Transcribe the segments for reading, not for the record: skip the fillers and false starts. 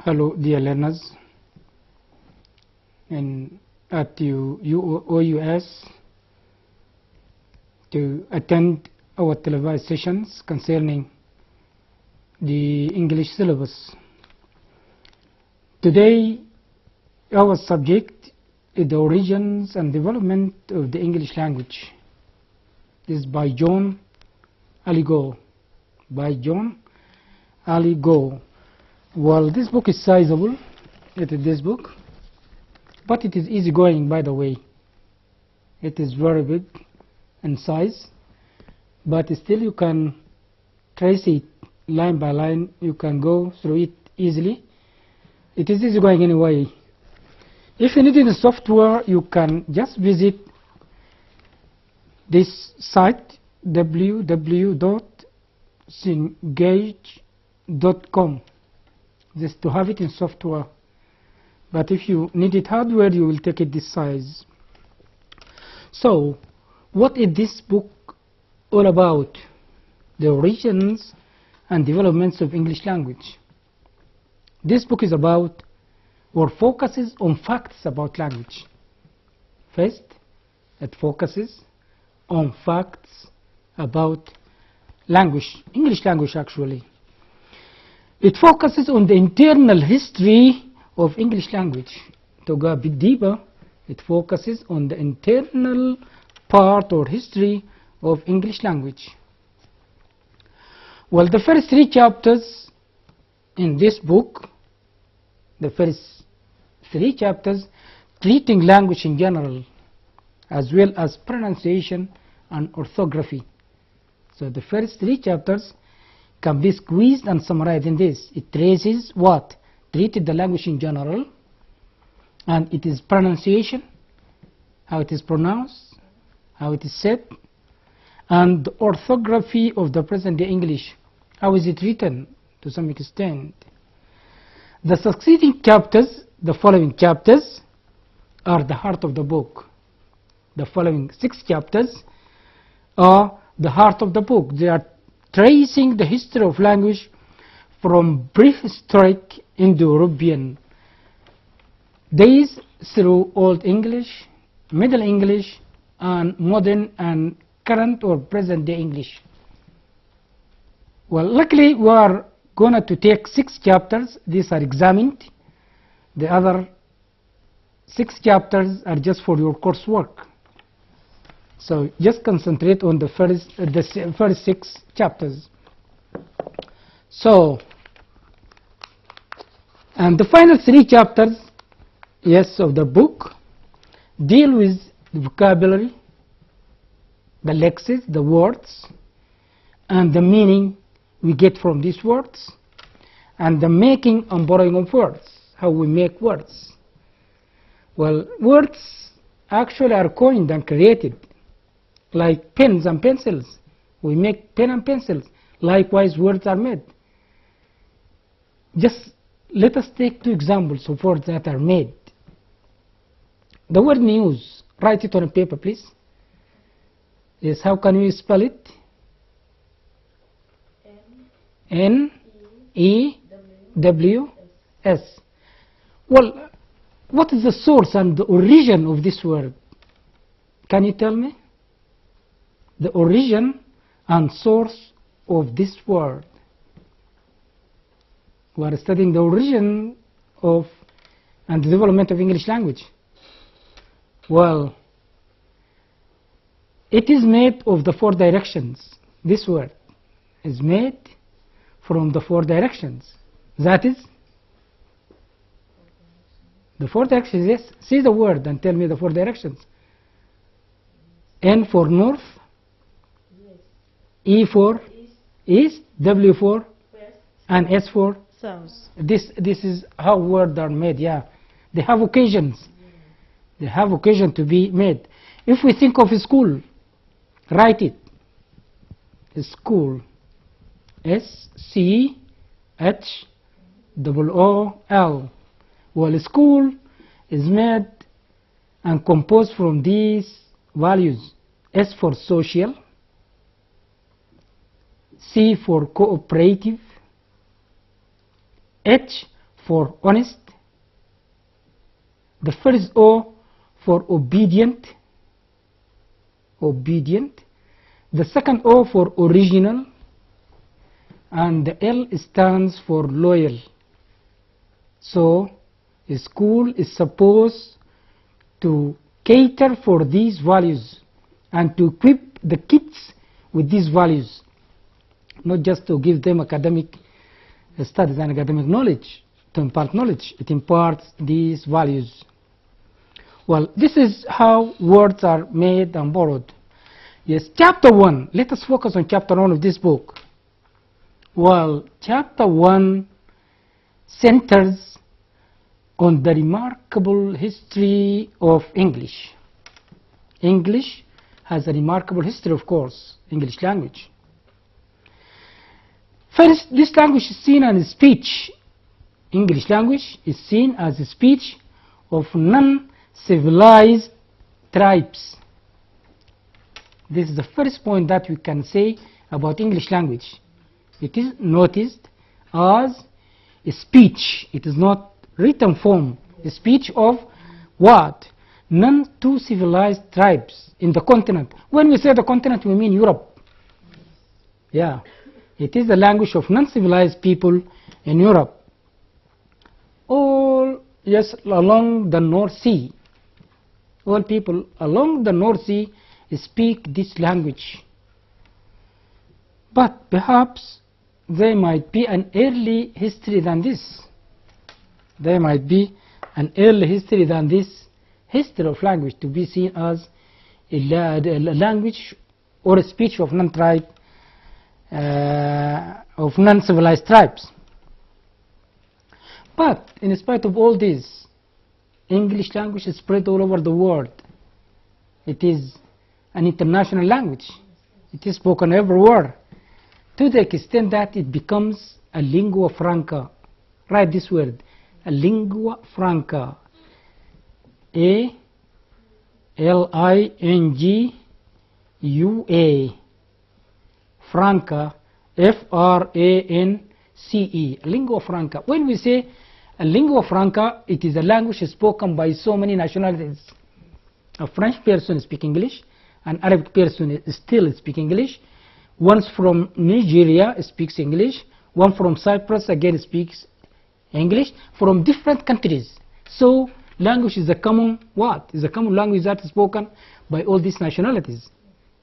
Hello, dear learners, and at OUS to attend our televised sessions concerning the English syllabus. Today, our subject is the origins and development of the English language. This is by John Aligo. Well, this book is sizable. It is this book, but it is easygoing, by the way. It is very big in size, but still you can trace it line by line. You can go through it easily. It is easygoing anyway. If you need the software, you can just visit this site www.cengage.com, just to have it in software. But if you need it hardware, you will take it this size. So, what is this book all about? The origins and developments of English language. This book is about, or focuses on facts about language. First, it focuses on facts about language, English language actually. It focuses on the internal history of English language. To go a bit deeper, it focuses on the internal part or history of English language. Well, the first 3 chapters in this book, the first 3 chapters treating language in general, as well as pronunciation and orthography. So the first 3 chapters can be squeezed and summarized in this. It traces what? Treated the language in general, and it is pronunciation, how it is pronounced, how it is said, and the orthography of the present day English. How is it written to some extent? The succeeding chapters, the following chapters, are the heart of the book. The following 6 chapters are the heart of the book. They are tracing the history of language from prehistoric Indo-European days through Old English, Middle English, and modern and current or present day English. Well, luckily we are going to take 6 chapters. These are examined. The other 6 chapters are just for your coursework. So just concentrate on the first 6 chapters. So, and the final 3 chapters, yes, of the book deal with the vocabulary, the lexes, the words, and the meaning we get from these words, and the making and borrowing of words, how we make words. Well, words actually are coined and created, like pens and pencils. We make pen and pencils. Likewise, words are made. Just let us take 2 examples of words that are made. The word news, write it on a paper, please. Yes, how can we spell it? N-E-W-S. Well, what is the source and the origin of this word? Can you tell me? The origin and source of this word. We are studying the origin of and the development of English language. Well, it is made of the 4 directions. This word is made from the 4 directions. That is the 4 directions. Yes, see the word and tell me the 4 directions. N for north, E for east, W for west, and S for south. This is how words are made. Yeah, they have occasions. They have occasion to be made. If we think of a school, write it. A school, S-C-H-O-O-L. Well, a school is made and composed from these values. S for social, C for cooperative, H for honest, the first O for obedient, the second O for original, and the L stands for loyal. So a school is supposed to cater for these values and to equip the kids with these values, not just to give them academic studies and academic knowledge, to impart knowledge. It imparts these values. Well, this is how words are made and borrowed. Yes, chapter 1. Let us focus on chapter 1 of this book. Well, chapter 1 centers on the remarkable history of English. English has a remarkable history, of course, English language. First, this language is seen as a speech. English language is seen as a speech of non-civilized tribes. This is the first point that we can say about English language. It is noticed as a speech. It is not written form. A speech of what? Non-civilized tribes in the continent. When we say the continent, we mean Europe. Yeah. It is the language of non-civilized people in Europe. All, yes, along the North Sea. All people along the North Sea speak this language. But perhaps there might be an early history than this. There might be an early history than this history of language to be seen as a language or a speech of non-civilized tribes. But in spite of all this, English language is spread all over the world. It is an international language. It is spoken everywhere, to the extent that it becomes a lingua franca. Write this word, a lingua franca. A-L-I-N-G-U-A. Franca, F-R-A-N-C-E. Lingua franca. When we say a lingua franca, it is a language spoken by so many nationalities. A French person speaks English, an Arabic person still speaks English, one from Nigeria speaks English, one from Cyprus again speaks English, from different countries. So language is a common what? Is a common language that is spoken by all these nationalities.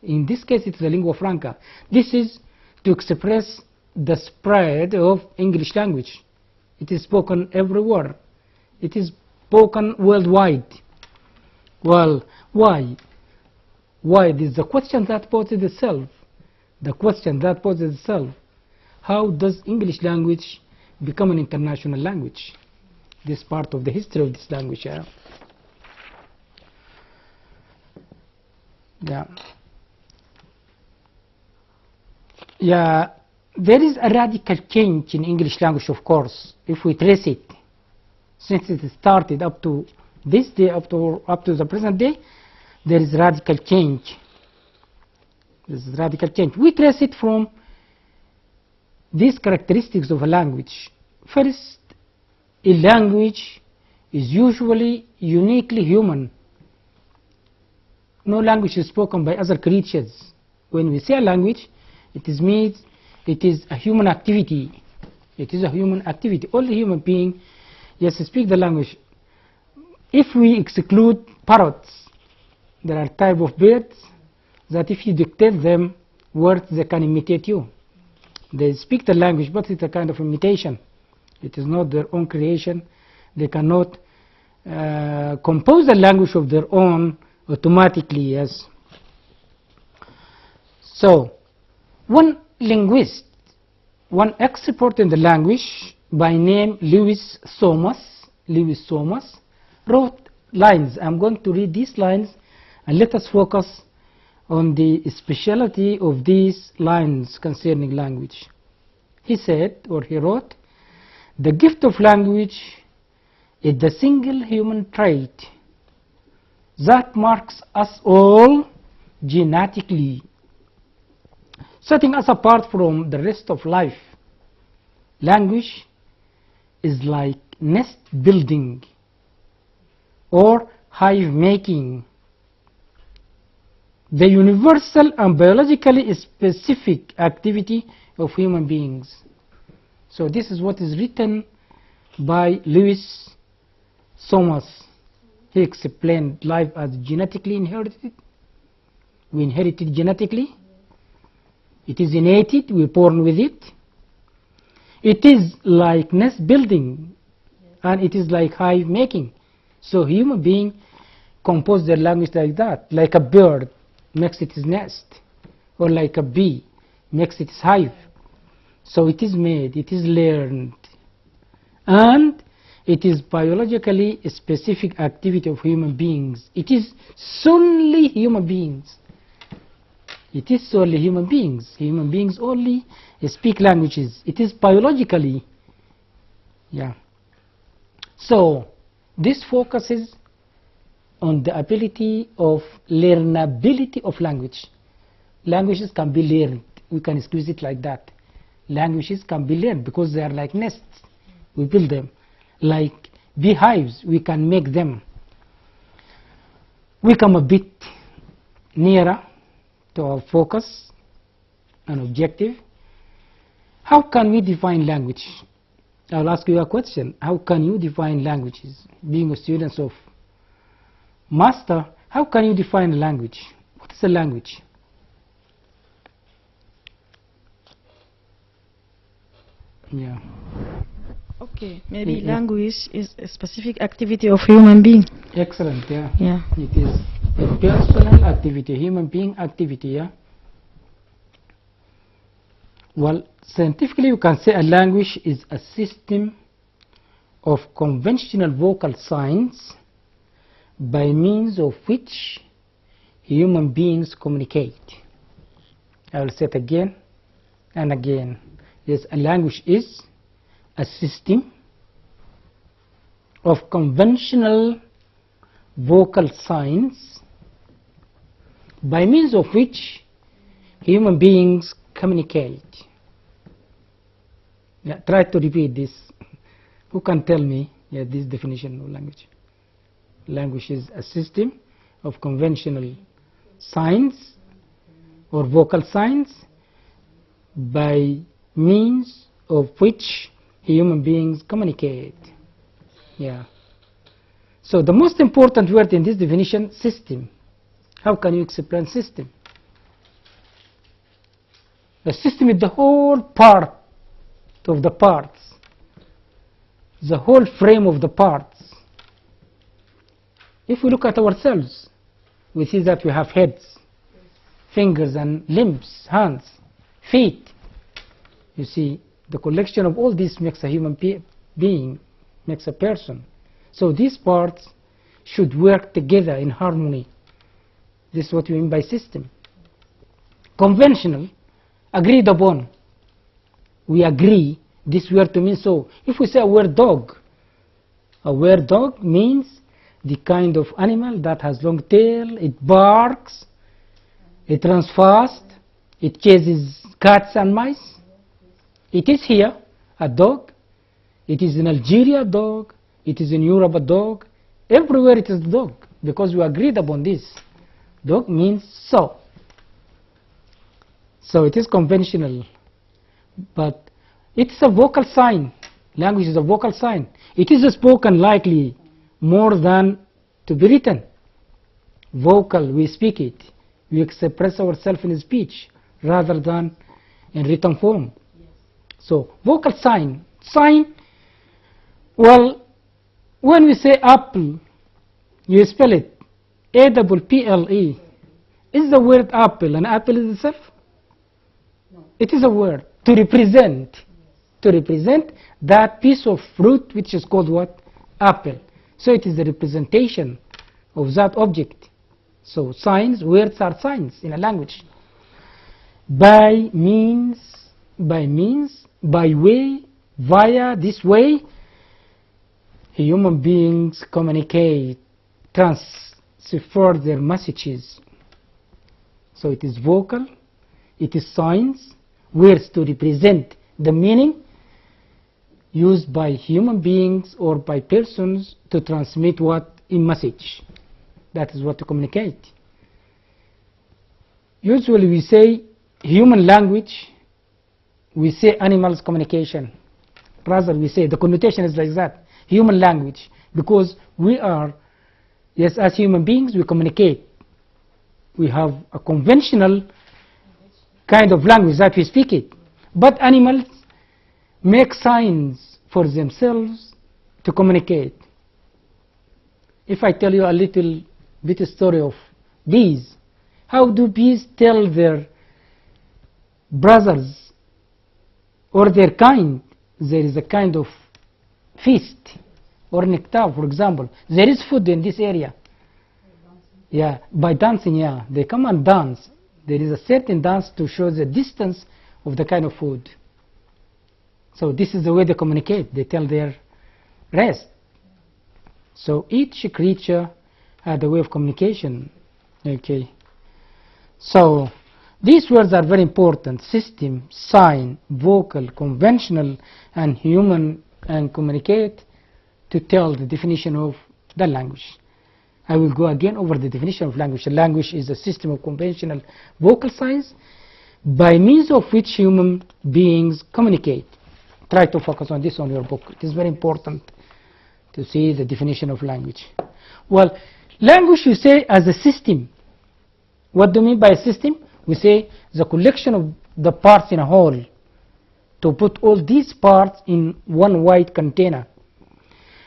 In this case, it is a lingua franca. This is to express the spread of English language. It is spoken everywhere. It is spoken worldwide. Well, why? Why? This is the question that poses itself. The question that poses itself. How does English language become an international language? This part of the history of this language. Yeah, there is a radical change in English language, of course, if we trace it. Since it started up to this day, up to the present day, there is radical change. This is radical change. We trace it from these characteristics of a language. First, a language is usually uniquely human. No language is spoken by other creatures. When we say a language, it means it is a human activity. It is a human activity. All the human beings, yes, speak the language. If we exclude parrots, there are type of birds that if you dictate them words, they can imitate you. They speak the language, but it's a kind of imitation. It is not their own creation. They cannot compose a language of their own automatically, yes. So, one linguist, one expert in the language by name Lewis Thomas, wrote lines. I'm going to read these lines and let us focus on the speciality of these lines concerning language. He said, or he wrote, "The gift of language is the single human trait that marks us all genetically, setting us apart from the rest of life. Language is like nest building or hive making. The universal and biologically specific activity of human beings. So this is what is written by Lewis Thomas. He explained life as genetically inherited. We inherit it genetically. It is innate, we're born with it. It is like nest building, and it is like hive making. So human being compose their language like that, like a bird makes its nest, or like a bee makes its hive. So it is made, it is learned, and it is biologically specific activity of human beings. It is solely human beings. It is solely human beings. Human beings only speak languages. It is biologically. Yeah. So this focuses on the ability of learnability of language. Languages can be learned. We can squeeze it like that. Languages can be learned because they are like nests. We build them. Like beehives, we can make them. We come a bit nearer to our focus and objective. How can we define language? I'll ask you a question. How can you define languages? Being a student of master, how can you define a language? What is a language? Yeah. Okay, maybe language is a specific activity of human being. Excellent, yeah. Yeah. It is a personal activity, human being activity, yeah. Well, scientifically you can say a language is a system of conventional vocal signs by means of which human beings communicate. I will say it again and again. Yes, a language is a system of conventional vocal signs by means of which human beings communicate. Yeah, try to repeat this. Who can tell me this definition of language? Language is a system of conventional signs or vocal signs by means of which human beings communicate. Yeah. So the most important word in this definition, system. How can you explain system? The system is the whole part of the parts, the whole frame of the parts. If we look at ourselves, we see that we have heads, fingers and limbs, hands, feet. You see, the collection of all this makes a human being, makes a person. So these parts should work together in harmony. This is what we mean by system. Conventional, agreed upon. We agree this word to mean so. If we say a word dog means the kind of animal that has long tail, it barks, it runs fast, it chases cats and mice. It is here a dog, it is in Algeria a dog, it is in Europe a dog, everywhere it is a dog, because we agreed upon this. Dog means so. So it is conventional, but it's a vocal sign. Language is a vocal sign. It is spoken likely more than to be written. Vocal, we speak it. We express ourselves in speech rather than in written form. So vocal sign. Sign, well, when we say apple, you spell it A-double-P-L-E. Is the word apple an apple is itself? No. It is a word to represent. To represent that piece of fruit which is called what? Apple. So it is the representation of that object. So signs, words are signs in a language. By means, by way, via, this way, human beings communicate, transfer their messages. So it is vocal, it is signs, words to represent the meaning, used by human beings or by persons to transmit what? A message. That is what to communicate. Usually we say human language, we say animals communication. Rather we say the connotation is like that, human language, because we are, yes, as human beings we communicate. We have a conventional kind of language that we speak it. But animals make signs for themselves to communicate. If I tell you a little bit story of bees, how do bees tell their brothers or their kind there is a kind of feast or nectar, for example? There is food in this area. Yeah, by dancing, yeah. They come and dance. There is a certain dance to show the distance of the kind of food. So this is the way they communicate. They tell their rest. So each creature had a way of communication. Okay. So these words are very important: system, sign, vocal, conventional, and human, and communicate to tell the definition of the language. I will go again over the definition of language. Language is a system of conventional vocal signs by means of which human beings communicate. Try to focus on this on your book. It is very important to see the definition of language. Well, language you say as a system. What do you mean by a system? We say the collection of the parts in a whole, to put all these parts in one wide container.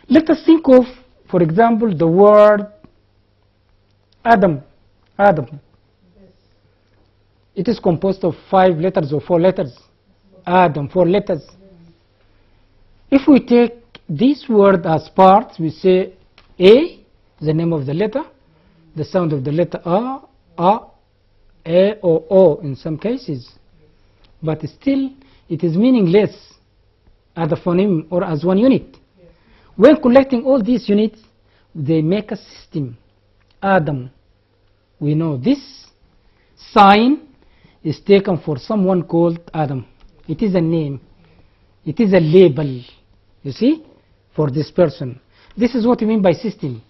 Let us think of, for example, the word Adam. Adam. It is composed of 5 letters or 4 letters. Adam, 4 letters. If we take this word as parts, we say A, the name of the letter, the sound of the letter A, or O in some cases. But still, it is meaningless as a phoneme or as one unit. When collecting all these units, they make a system. Adam. We know this sign is taken for someone called Adam. It is a name. It is a label, you see, for this person. This is what we mean by system.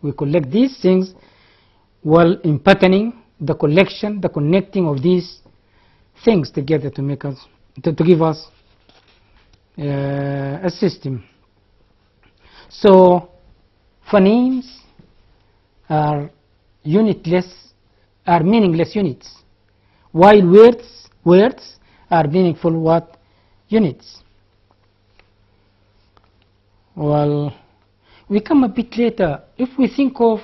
We collect these things while impacting the collection, the connecting of these things together to make us, to give us a system. So phonemes are unitless, are meaningless units, while words are meaningful what? Units. Well, we come a bit later. If we think of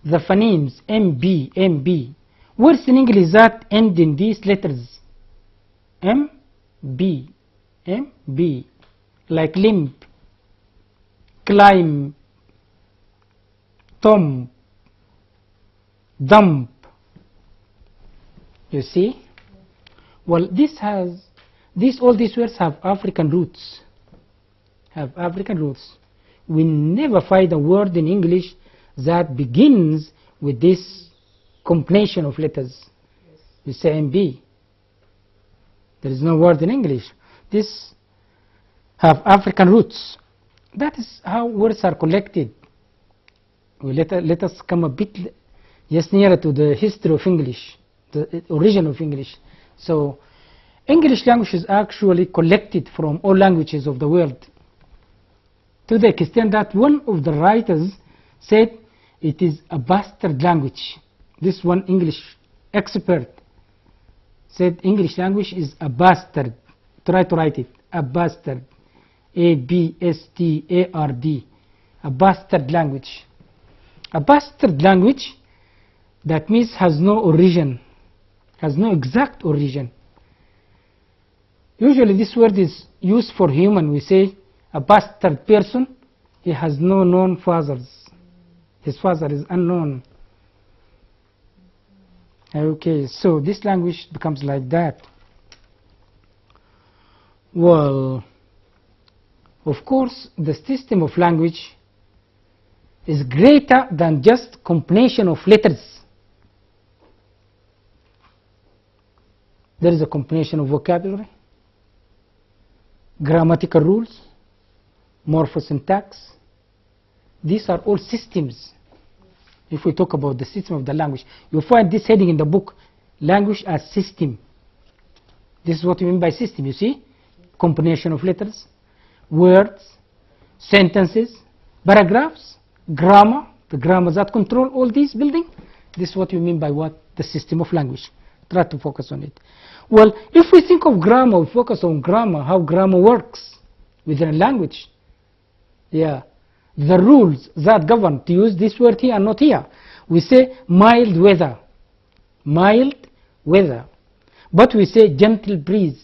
the phonemes MB, words in English that end in these letters MB, like limb, climb, tomb, dump. You see? Well, all these words have African roots. We never find a word in English that begins with this combination of letters. We say MB. There is no word in English. These have African roots. That is how words are collected. Let us come a bit just nearer to the history of English, the origin of English. So English language is actually collected from all languages of the world, to the extent that one of the writers said it is a bastard language. This one English expert said English language is a bastard. Try to write it. A bastard. A-B-S-T-A-R-D. A bastard language. A bastard language, that means has no origin, has no exact origin. Usually this word is used for human. We say a bastard person, he has no known fathers. His father is unknown. Okay, so this language becomes like that. Well, of course, the system of language is greater than just combination of letters. There is a combination of vocabulary, grammatical rules, morphosyntax. These are all systems. If we talk about the system of the language, you find this heading in the book, language as system. This is what we mean by system, you see? Combination of letters, words, sentences, paragraphs, grammar, the grammar that control all these building. This is what we mean by what? The system of language. Try to focus on it. Well, if we think of grammar, we focus on grammar, how grammar works within a language. Yeah. The rules that govern, to use this word here and not here. We say mild weather. Mild weather. But we say gentle breeze.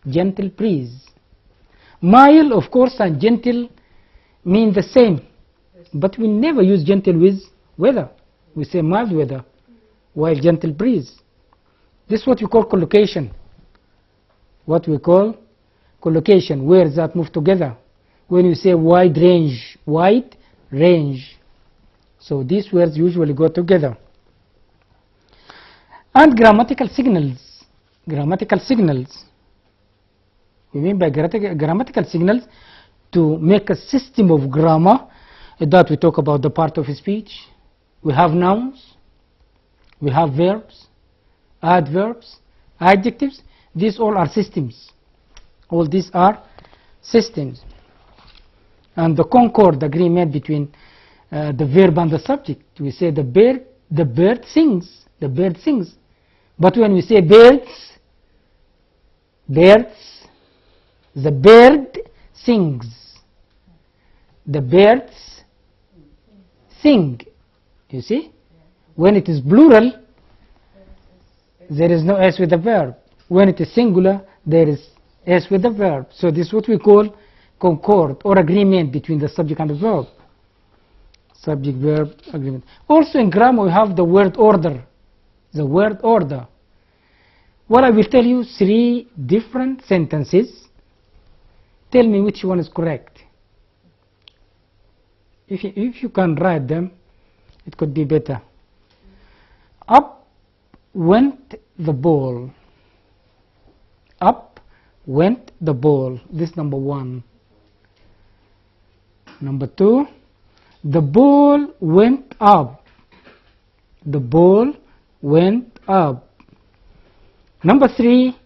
Gentle breeze. Mild, of course, and gentle mean the same. But we never use gentle with weather. We say mild weather, while gentle breeze. This is what we call collocation. What we call collocation, words that move together. When you say wide range, wide range. So these words usually go together. And grammatical signals. Grammatical signals. We mean by grammatical signals to make a system of grammar that we talk about the part of speech. We have nouns, we have verbs, adverbs, adjectives. These all are systems. All these are systems. And the concord agreement between the verb and the subject. We say the bird sings. The bird sings. But when we say birds, the bird sings. The birds sing. You see? When it is plural, there is no S with the verb. When it is singular, there is S with the verb. So this is what we call concord or agreement between the subject and the verb. Subject-verb agreement. Also in grammar we have the word order. The word order. Well, I will tell you 3 different sentences. Tell me which one is correct. If you can write them, it could be better. Up went the ball. Up went the ball. This number 1. Number 2, the ball went up. The ball went up. Number 3,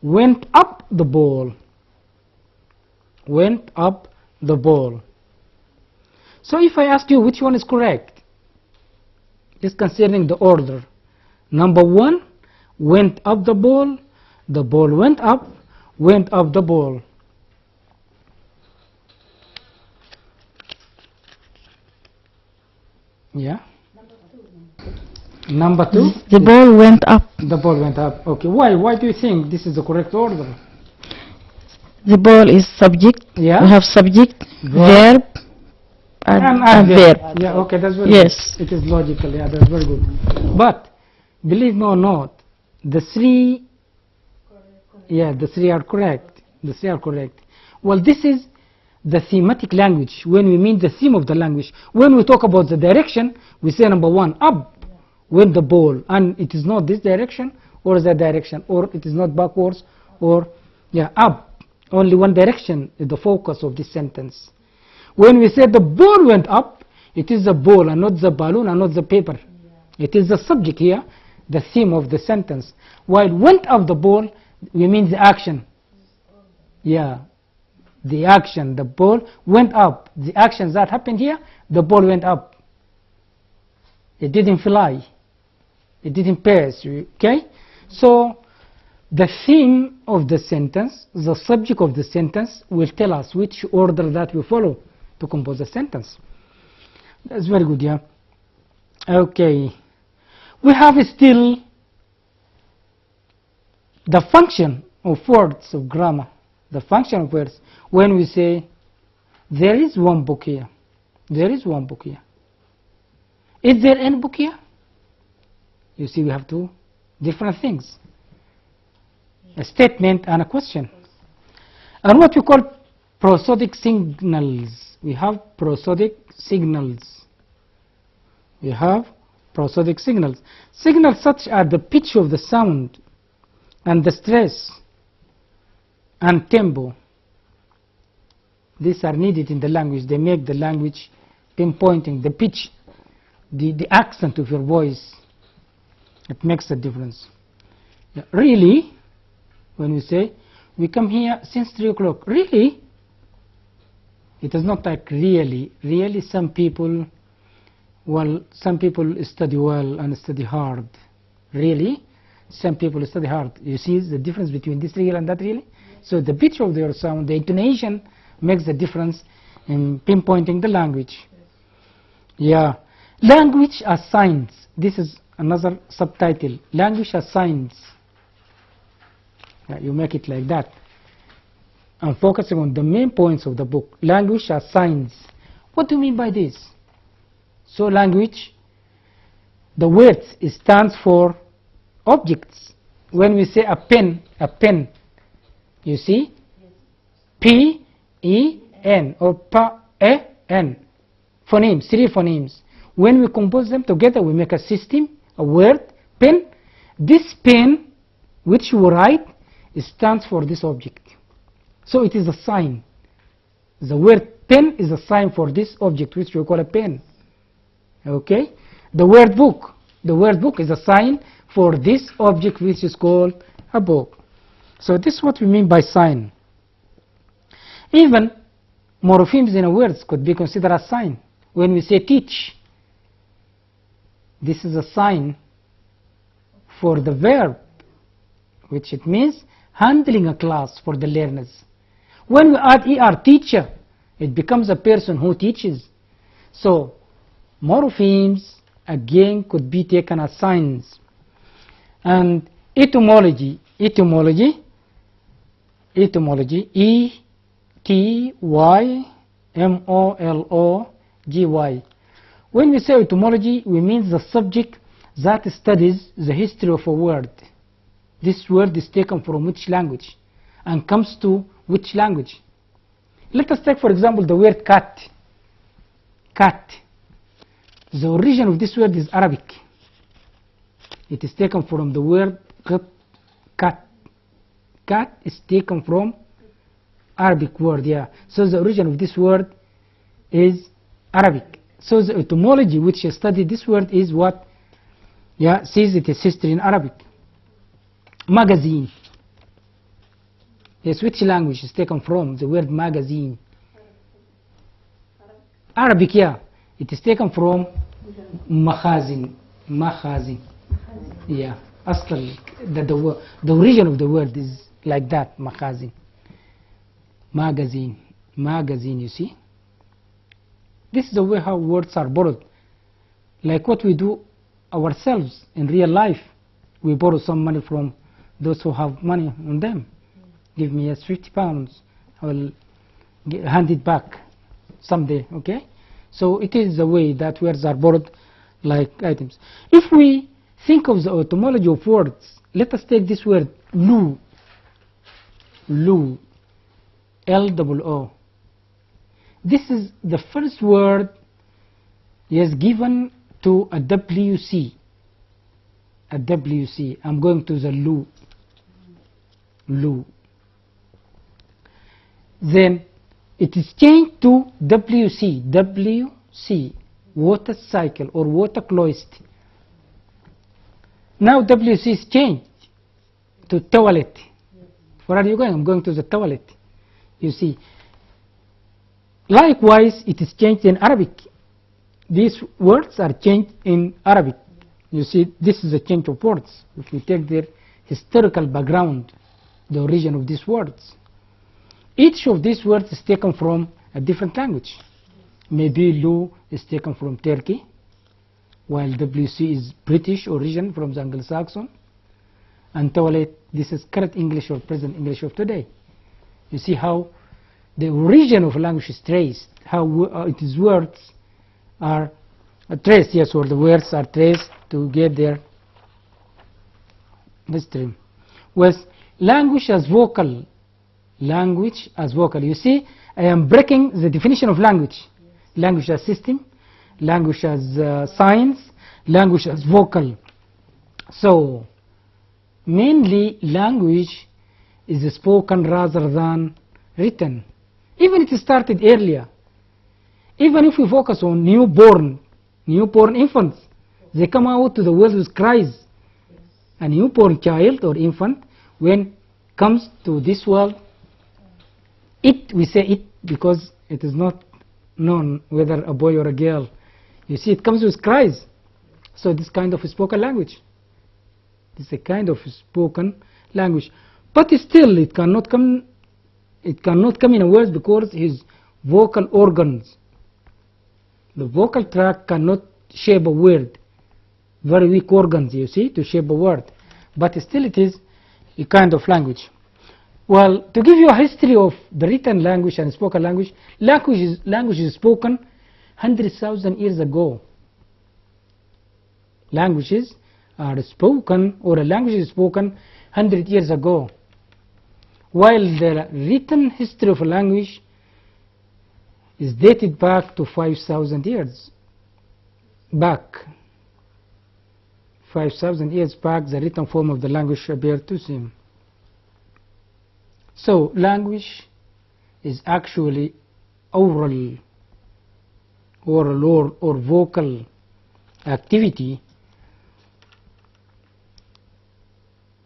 went up the ball. Went up the ball. So if I ask you which one is correct, it's concerning the order. Number 1, went up the ball went up the ball. Yeah. Number 2. The ball went up. The ball went up. Okay. Why do you think this is the correct order? The ball is subject. Yeah. We have subject, verb, and verb. Yeah. Okay. That's very Yes. good. It is logical. Yeah. That's very good. But believe me or not, the 3. Yeah. The 3 are correct. The 3 are correct. Well, this is the thematic language. When we mean the theme of the language, when we talk about the direction, we say number 1, up went the ball, and it is not this direction or that direction, or it is not backwards, or yeah, up. Only one direction is the focus of this sentence. When we say the ball went up, it is the ball and not the balloon and not the paper. It is the subject here, the theme of the sentence. While went up the ball, we mean the action. Yeah. The action, the ball went up. The actions that happened here, the ball went up. It didn't fly. It didn't pass. Okay? So, the theme of the sentence, the subject of the sentence, will tell us which order that we follow to compose the sentence. That's very good, yeah? Okay. We have still the function of words of grammar. The function of words. When we say, there is one book here. There is one book here. Is there any book here? You see, we have 2 different things. A statement and a question. And what we call prosodic signals. We have prosodic signals. We have prosodic signals. Signals such as the pitch of the sound and the stress and tempo. These are needed in the language. They make the language pinpointing, the pitch, the accent of your voice. It makes a difference. Really, when we say, we come here since 3 o'clock, really? It is not like really. Really, some people, well, some people study well and study hard. Really, some people study hard. You see the difference between this real and that really? So the pitch of your sound, the intonation makes the difference in pinpointing the language. Yeah. Language as science. This is another subtitle. Language as science. Yeah, you make it like that. I'm focusing on the main points of the book. Language as science. What do you mean by this? So language, the words, it stands for objects. When we say a pen, you see? P-E-N or P-E-N. Phonemes, 3 phonemes. When we compose them together, we make a system, a word, pen. This pen, which you write, it stands for this object. So it is a sign. The word pen is a sign for this object, which we call a pen. Okay? The word book. The word book is a sign for this object, which is called a book. So this is what we mean by sign. Even morphemes in a word could be considered a sign. When we say teach, this is a sign for the verb, which it means handling a class for the learners. When we add er, teacher, it becomes a person who teaches. So morphemes again could be taken as signs. And etymology, E-T-Y-M-O-L-O-G-Y. When we say etymology, we mean the subject that studies the history of a word. This word is taken from which language and comes to which language. Let us take, for example, the word cat. Cat. The origin of this word is Arabic. It is taken from the word cat. Cat is taken from Arabic word, yeah. So the origin of this word is Arabic. So the etymology which studied this word is what? Yeah, says it is history in Arabic. Magazine. Yes, which language is taken from the word magazine? Arabic, yeah. It is taken from makhazin. Makhazin. Yeah. Asl, the origin of the word is like that, makhazin. Magazine. Magazine, you see? This is the way how words are borrowed. Like what we do ourselves in real life. We borrow some money from those who have money on them. Give me as 50 pounds. I will hand it back someday, okay? So it is the way that words are borrowed like items. If we think of the etymology of words, let us take this word, loo. Loo. L-O-O. This is the first word is given to a WC. A WC. I'm going to the loo. Loo. Then it is changed to WC. WC. Water cycle or water cloist. Now WC is changed to toilet. Where are you going? I'm going to the toilet. You see. Likewise, it is changed in Arabic. These words are changed in Arabic. You see, this is a change of words. If we take their historical background, the origin of these words. Each of these words is taken from a different language. Maybe loo is taken from Turkey, while WC is British origin from the Anglo-Saxon, and toilet, this is current English or present English of today. You see how the origin of language is traced, how its words are traced, yes, or the words are traced to get their history. With language as vocal, language as vocal. You see, I am breaking the definition of language. Language as system, language as science, language as vocal. So, mainly language is spoken rather than written. Even it started earlier. Even if we focus on newborn infants, they come out to the world with cries. A newborn child or infant, when comes to this world, we say it because it is not known whether a boy or a girl. You see, it comes with cries. So this kind of spoken language. This is a kind of spoken language. But still, it cannot come in a word because his vocal organs, the vocal tract cannot shape a word. Very weak organs, you see, to shape a word. But still it is a kind of language. Well, to give you a history of the written language and spoken language, language is spoken 100,000 years ago. Languages are spoken, or a language is spoken 100 years ago. While the written history of a language is dated back to 5,000 years back. 5,000 years back, the written form of the language appeared to seem. So, language is actually oral or vocal activity.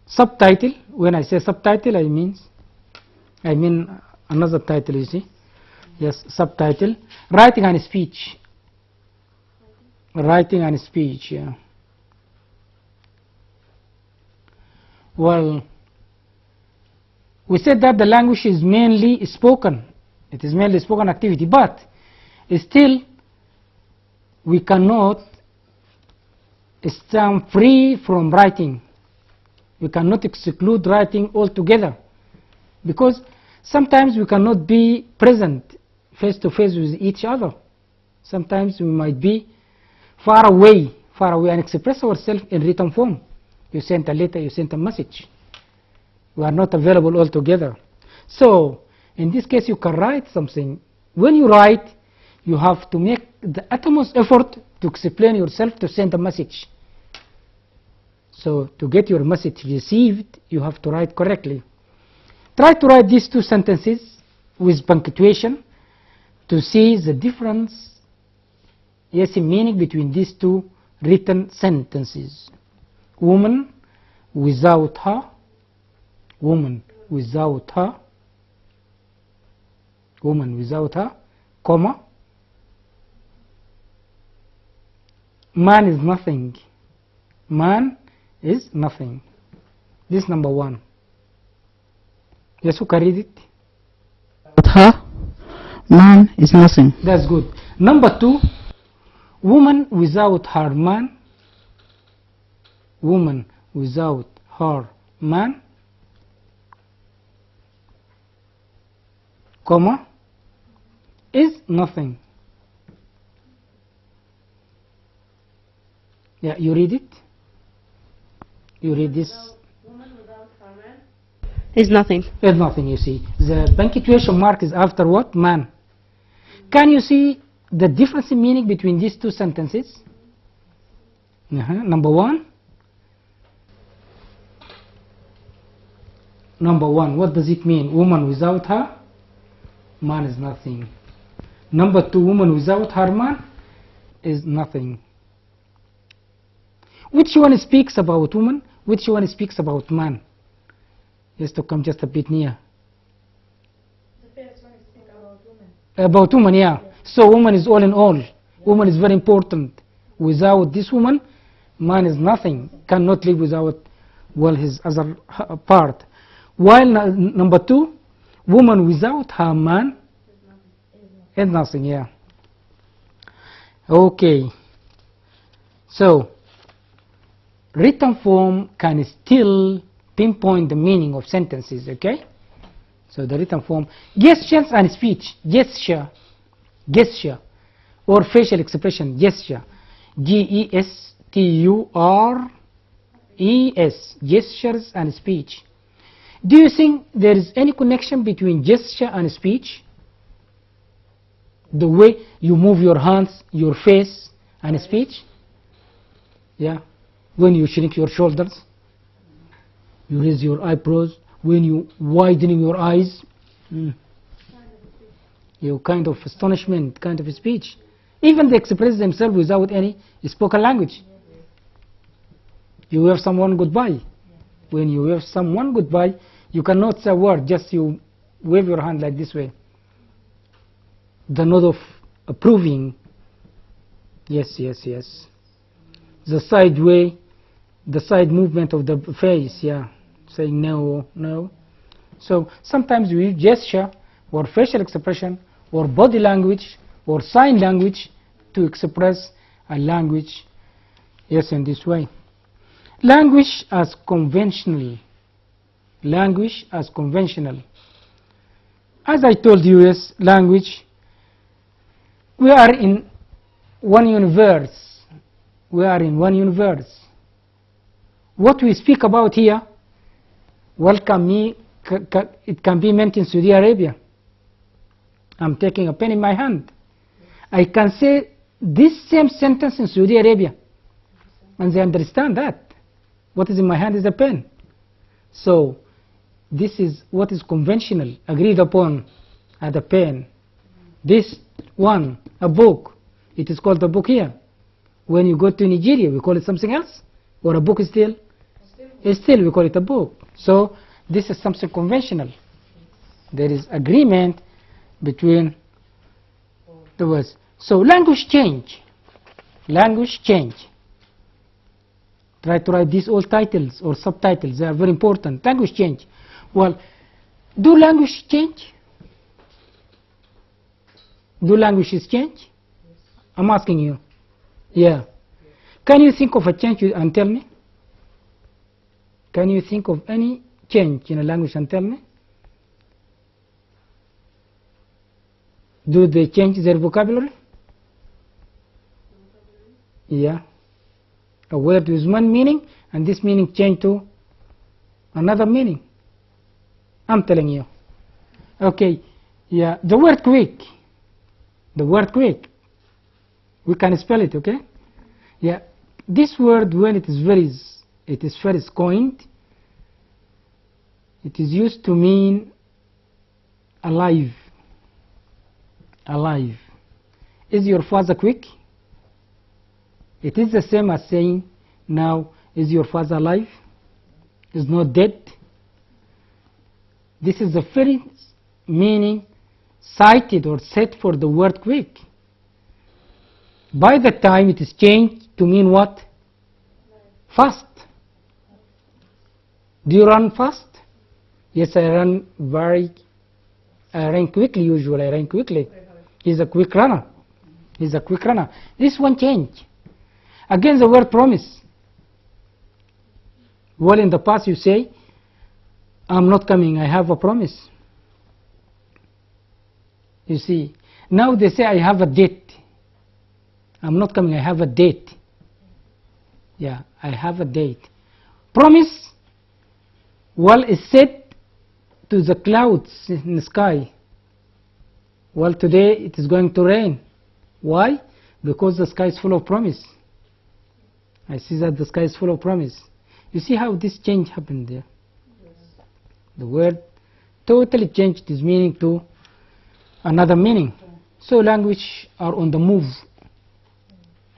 Subtitle, when I say subtitle, I mean another title, you see. Yes, subtitle. Writing and speech. Writing and speech, yeah. Well, we said that the language is mainly spoken. It is mainly spoken activity, but still we cannot stand free from writing. We cannot exclude writing altogether, because sometimes we cannot be present face to face with each other. Sometimes we might be far away and express ourselves in written form. You sent a letter, you sent a message. We are not available altogether. So, in this case, you can write something. When you write, you have to make the utmost effort to explain yourself, to send a message. So, to get your message received, you have to write correctly. Try to write these two sentences with punctuation to see the difference, yes, in meaning between these two written sentences. Woman without her, woman without her, woman without her, comma, man is nothing, man is nothing. This is number one. Yes, who can read it? Without her, man is nothing. That's good. Number two, woman without her man, woman without her man, comma, is nothing. Yeah, you read it? You read this? Woman without her man Is nothing. Is nothing, you see. The punctuation mark is after what? Man. Can you see the difference in meaning between these two sentences? Number one. Number one, what does it mean? Woman without her, man is nothing. Number two, woman without her man is nothing. Which one speaks about woman? Which one speaks about man? Just to come just a bit near. The first one speaks about woman. About woman, yeah. So woman is all in all. Woman is very important. Without this woman, man is nothing. Cannot live without, well, his other part. While number two, woman without her man is nothing, yeah. Okay. So, written form can still pinpoint the meaning of sentences, okay? So the written form, gestures and speech, gesture, or facial expression, gesture, G-E-S-T-U-R-E-S, gestures and speech. Do you think there is any connection between gesture and speech? The way you move your hands, your face, and speech? Yeah. When you shrink your shoulders, you raise your eyebrows, when you widening your eyes. your kind of astonishment, kind of speech. Even they express themselves without any spoken language. You wave someone goodbye. When you wave someone goodbye, you cannot say a word, just you wave your hand like this way. The nod of approving. Yes, yes, yes. The side way, the side movement of the face, yeah, saying no, no. So sometimes we use gesture or facial expression or body language or sign language to express a language, yes, in this way. Language as conventional. Language as conventional. As I told you, yes, language, we are in one universe. We are in one universe. What we speak about here, well, it can be meant in Saudi Arabia. I'm taking a pen in my hand. I can say this same sentence in Saudi Arabia, and they understand that. What is in my hand is a pen. So this is what is conventional, agreed upon at a pen. This one, a book, it is called a book here. When you go to Nigeria, we call it something else, or a book is still we call it a book. So this is something conventional. There is agreement between the words. So language change. Language change. Try to write these all titles or subtitles. They are very important. Language change. Well, do language change? Do languages change? I'm asking you. Yeah. Can you think of a change and tell me? Can you think of any change in a language and tell me? Do they change their vocabulary? Yeah. A word with one meaning and this meaning change to another meaning. I'm telling you. Okay. Yeah. The word quick. The word quick. We can spell it, okay? Yeah. This word, when it is first coined, it is used to mean alive. Alive. Is your father quick? It is the same as saying, now, is your father alive? Is not dead? This is the very meaning cited or set for the word quick. By the time it is changed to mean what? Fast. Do you run fast? Yes, I run quickly usually, I run quickly. He's a quick runner. He's a quick runner. This one change. Again, the word promise. Well, in the past you say, I'm not coming, I have a promise. You see, now they say I have a date. I'm not coming, I have a date. Yeah, I have a date. Promise, well, is said to the clouds in the sky. Well, today it is going to rain. Why? Because the sky is full of promise. I see that the sky is full of promise. You see how this change happened there? Yes. The word totally changed its meaning to another meaning. So language are on the move.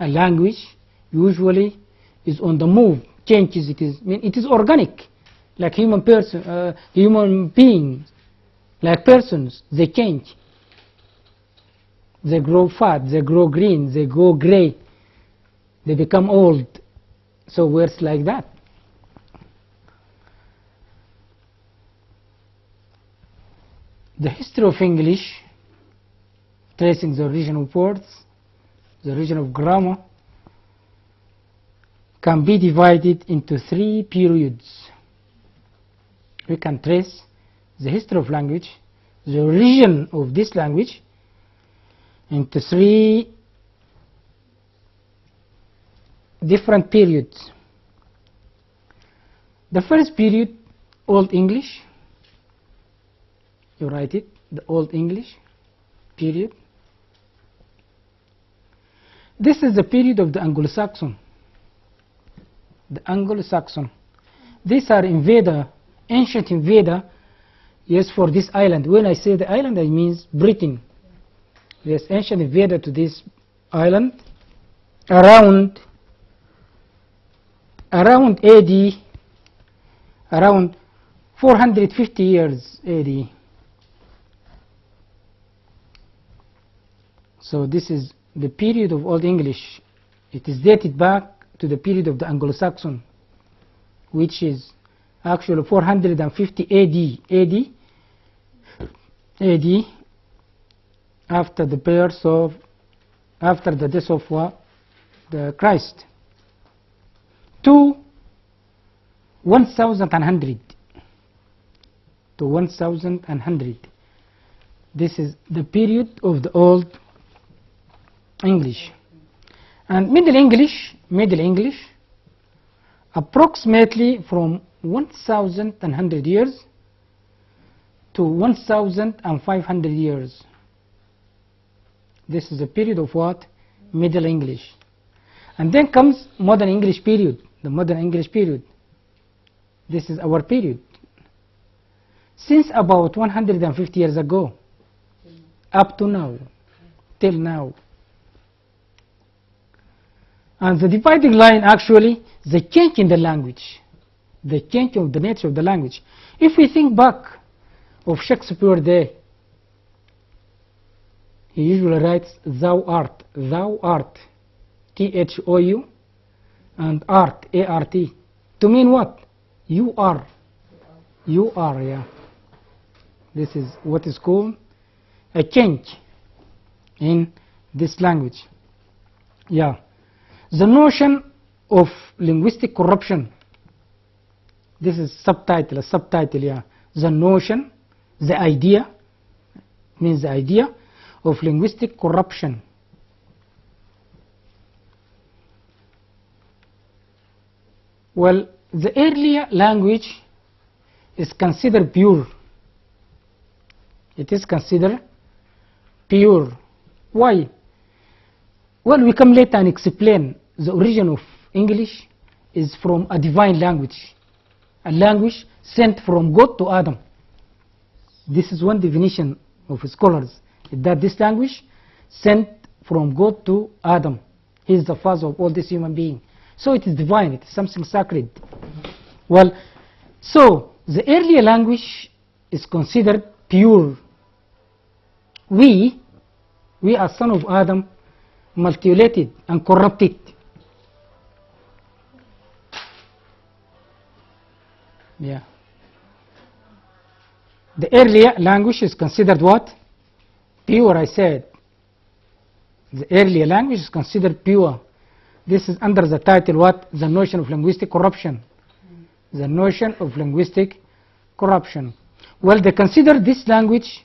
A language usually is on the move, changes. It is organic, like human beings, like persons. They change. They grow fat, they grow green, they go gray, they become old. So words like that. The history of English, tracing the origin of words, the origin of grammar, can be divided into 3 periods. We can trace the history of language, the origin of this language, into 3 different periods. The first period, Old English. You write it, the Old English period. This is the period of the Anglo-Saxon. The Anglo-Saxon. These are ancient invader, yes, for this island. When I say the island, I mean Britain. Yes, ancient invaded to this island around AD, around 450 years AD. So this is the period of Old English. It is dated back to the period of the Anglo-Saxon, which is actually 450 AD, after the birth of, after the death of the Christ, to 1100 to 1100. This is the period of the Old English. And Middle English, approximately from 1100 years to 1500 years. This is a period of what? Middle English. And then comes Modern English period, the Modern English period. This is our period. Since about 150 years ago, up to now, till now. And the dividing line actually, the change in the language, the change of the nature of the language. If we think back of Shakespeare day, he usually writes thou art, Thou, and art, A-R-T, to mean what? You are, yeah. This is what is called a change in this language. Yeah. The notion of linguistic corruption. This is subtitle, a subtitle, yeah. The notion, the idea, means the idea of linguistic corruption. Well, the earlier language is considered pure. It is considered pure. Why? Well, we come later and explain the origin of English is from a divine language, a language sent from God to Adam. This is one definition of scholars, that this language sent from God to Adam. He is the father of all this human being. So it is divine, it is something sacred. Well, so the earlier language is considered pure. We are son of Adam, mutilated and corrupted. Yeah. The earlier language is considered what? Pure, I said. The earlier language is considered pure. This is under the title what? The notion of linguistic corruption. The notion of linguistic corruption. Well, they consider this language,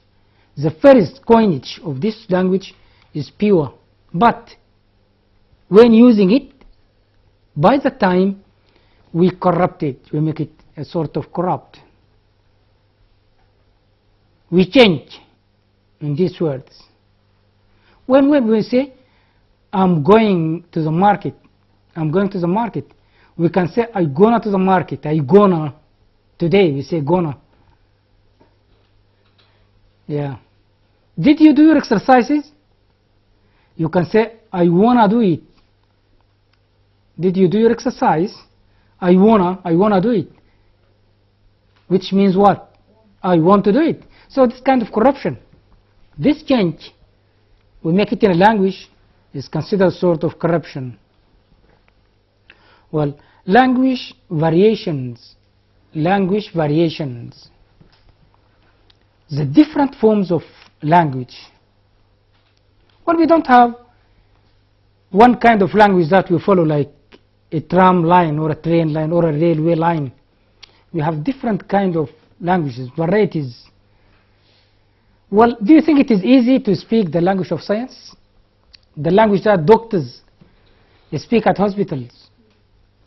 the first coinage of this language is pure. But when using it, by the time we corrupt it, we make it a sort of corrupt. We change in these words. When we say, I'm going to the market, we can say, I gonna to the market, I gonna. Today we say gonna. Yeah. Did you do your exercises? You can say, I wanna do it. Did you do your exercise? I wanna do it. Which means what? I want to do it. So this kind of corruption, this change, we make it in a language, is considered sort of corruption. Well, language variations. The different forms of language. Well, we don't have one kind of language that we follow like a tram line or a train line or a railway line. We have different kind of languages, varieties. Well, do you think it is easy to speak the language of science? The language that doctors speak at hospitals.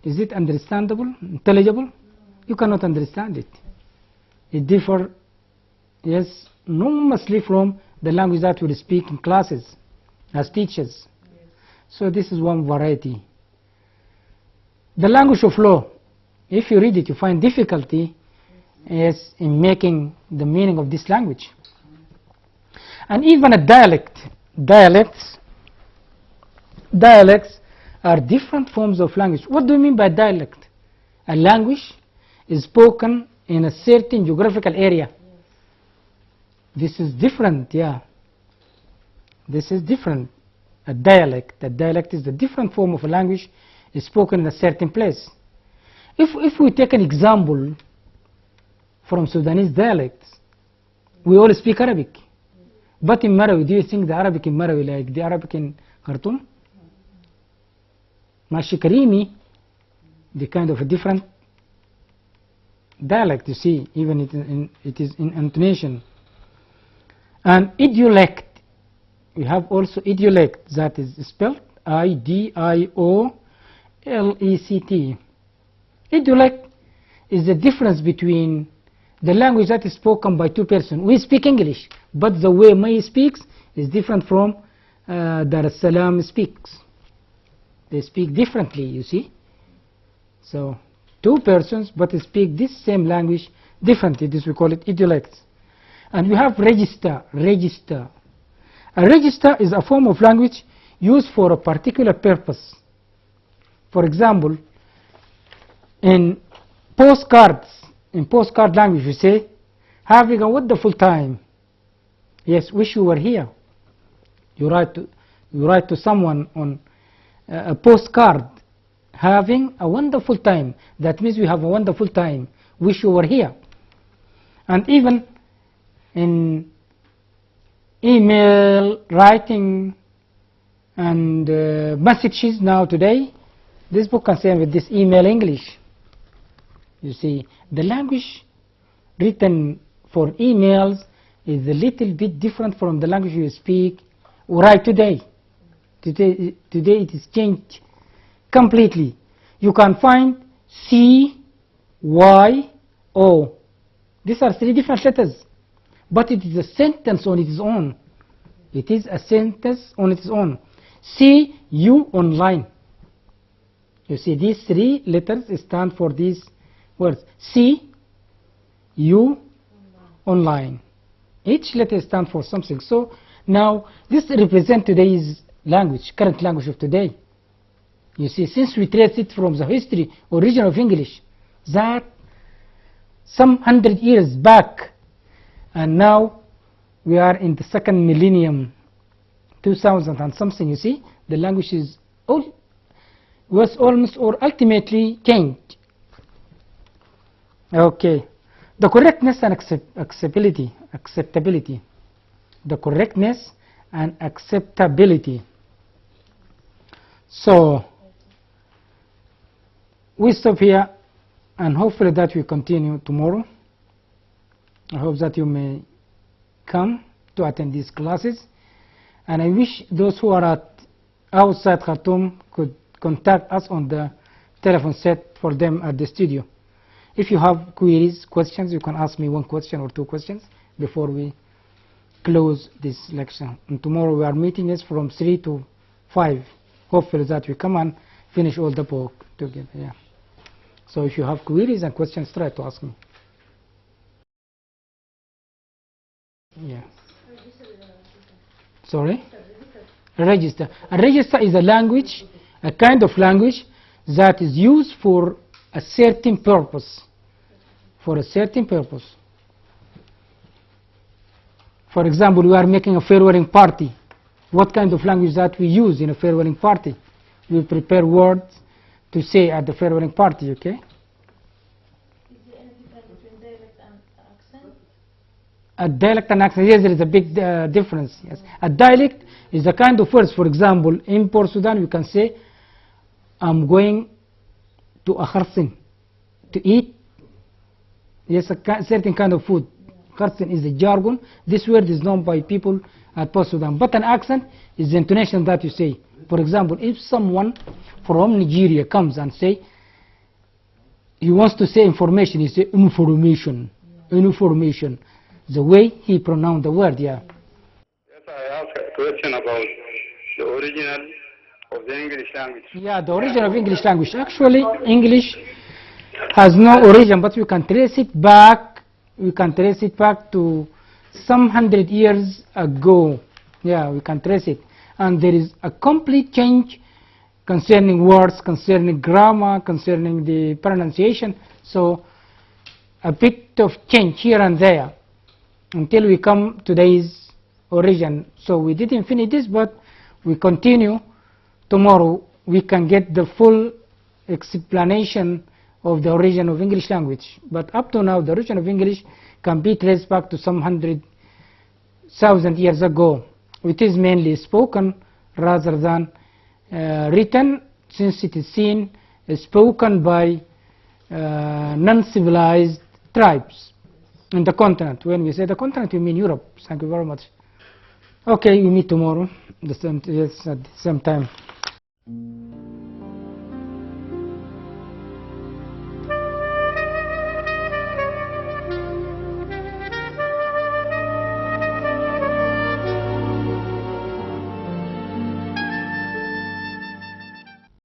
Is it understandable, intelligible? You cannot understand it. It differs, yes, enormously from the language that we speak in classes as teachers. Yes. So this is one variety. The language of law, if you read it, you find difficulty yes, in making the meaning of this language. And even a dialect, dialects. Dialects are different forms of language. What do you mean by dialect? A language is spoken in a certain geographical area. This is different, yeah. This is different. A dialect is a different form of a language is spoken in a certain place. If we take an example from Sudanese dialects, we all speak Arabic. But in Marawi, do you think the Arabic in Marawi like the Arabic in Khartoum? Mashi Karimi, the kind of a different dialect, you see, even it is in intonation. And idiolect, we have also idiolect, that is spelled I-D-I-O-L-E-C-T. Idiolect is the difference between the language that is spoken by two persons. We speak English, but the way May speaks is different from Dar es Salaam speaks. They speak differently, you see. So two persons but they speak this same language differently. This we call it idiolects. And we have register. A register is a form of language used for a particular purpose. For example, in postcard language we say, having a wonderful time. Yes, wish you were here. You write to someone on a postcard, having a wonderful time. That means we have a wonderful time. Wish you were here. And even in email, writing, and messages now today, this book can say with this email English. You see, the language written for emails is a little bit different from the language you speak or write today. Today it is changed completely. You can find C, Y, O. These are three different letters, but it is a sentence on its own. It is a sentence on its own. C, U, online. You see, these three letters stand for these words. C, U, online. Each letter stands for something. So now this represents today's language, current language of today. You see, since we trace it from the history, origin of English, that some 100 years back, and now we are in the second millennium, 2000 and something, you see, the language is was almost or ultimately changed. Okay, the correctness and acceptability. The correctness and acceptability. So we stop here, and hopefully that will continue tomorrow. I hope that you may come to attend these classes, and I wish those who are outside Khartoum could contact us on the telephone set for them at the studio. If you have queries, questions, you can ask me one question or two questions before we close this lecture. And tomorrow our meeting is from 3 to 5. Hopefully that we come and finish all the book together. Yeah. So if you have queries and questions, try to ask me. Yeah. Sorry? Register. A register is a language, a kind of language that is used for a certain purpose. For a certain purpose. For example, we are making a farewelling party. What kind of language that we use in a farewelling party? We prepare words to say at the farewelling party, okay? Is there any difference between dialect and accent? A dialect and accent, yes, there is a big difference. Yes, a dialect is a kind of words. For example, in Port Sudan, you can say, I'm going to a kharsin, to eat, yes, a certain kind of food. Kharsin is a jargon. This word is known by people at Port Sudan. But an accent is the intonation that you say. For example, if someone from Nigeria comes and say, he wants to say information, he say information, information. The way he pronounced the word, yeah. Yes, I asked a question about the original of the English language. Yeah, the origin of English language. Actually, English has no origin, but we can trace it back. We can trace it back to some 100 years ago, Yeah, we can trace it. And there is a complete change concerning words, concerning grammar, concerning the pronunciation. So a bit of change here and there until we come to today's origin. So we didn't finish this, but we continue. Tomorrow we can get the full explanation of the origin of English language. But up to now, the origin of English can be traced back to some 100,000 years ago. It is mainly spoken rather than written, since it is seen spoken by non-civilized tribes in the continent. When we say the continent, we mean Europe. Thank you very much. Okay, we meet tomorrow at the same time.